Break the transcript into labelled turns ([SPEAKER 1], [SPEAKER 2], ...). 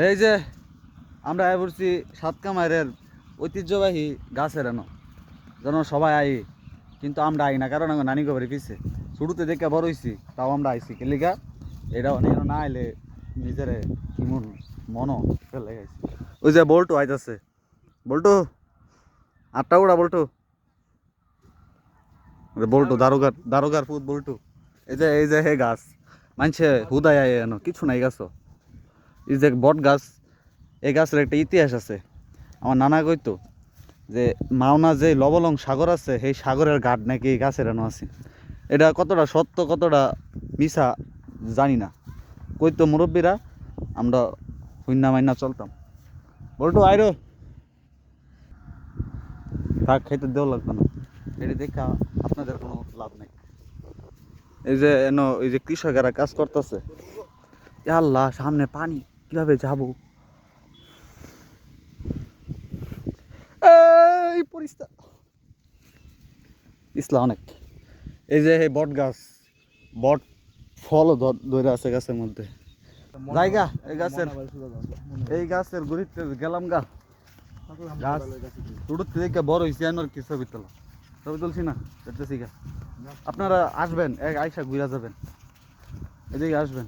[SPEAKER 1] এই যে আমরা আয় পড়ছি সাতকামাইরের ঐতিহ্যবাহী গাছের এনো যেন সবাই আই, কিন্তু আমরা আই না কারণ আমার নানি গোবরে পিছে শুরুতে দেখে বড় হয়েছি, তাও আমরা আইছি কেলিকা এটা অনেক না আইলে নিজের ইমন মন ফেলে গেছে। ওই যে বল্টু আইতাছে, বল্টু আটটা উড়া বল্টু, বল্টু দারোগার দারোগার পুত বল্টু। এই যে হে গাছ মানছে হুদায় আয় এনো কিছু নাই গাছ, এই যে বট গাছ, এই গাছের একটা ইতিহাস আছে। আমার নানা কইতো যে মাওনা যে লবলং সাগর আছে সেই সাগরের ঘাট নাকি এই গাছের এনো আছে। এটা কতটা সত্য কতটা মিছা জানি না, কইতো মুরব্বীরা, আমরা হুইন্না মাইন্না চলতাম। বলটু আইরো থাক, খাইতে দেওয়া লাগবে না, এটা দেখা আপনাদের কোনো লাভ নাই। এই যে এনো এই যে কৃষকেরা কাজ করতেছে, আল্লাহ সামনে পানি কিভাবে যাবো, এই পরিস্থিতি ইসলা অনেক। এই যে এই বট গাছ, বট ফলও ধরে আছে গাছের মধ্যে। জায়গা এই গাছের গুড়িতে গেলাম গা, গাছ টুটুতে দেখে বড় হয়েছে আর কি ছবি তোলা, ছবি তুলছি না দেখতেছি গা। আপনারা আসবেন এক আইসা ঘুরা যাবেন, এদিকে আসবেন।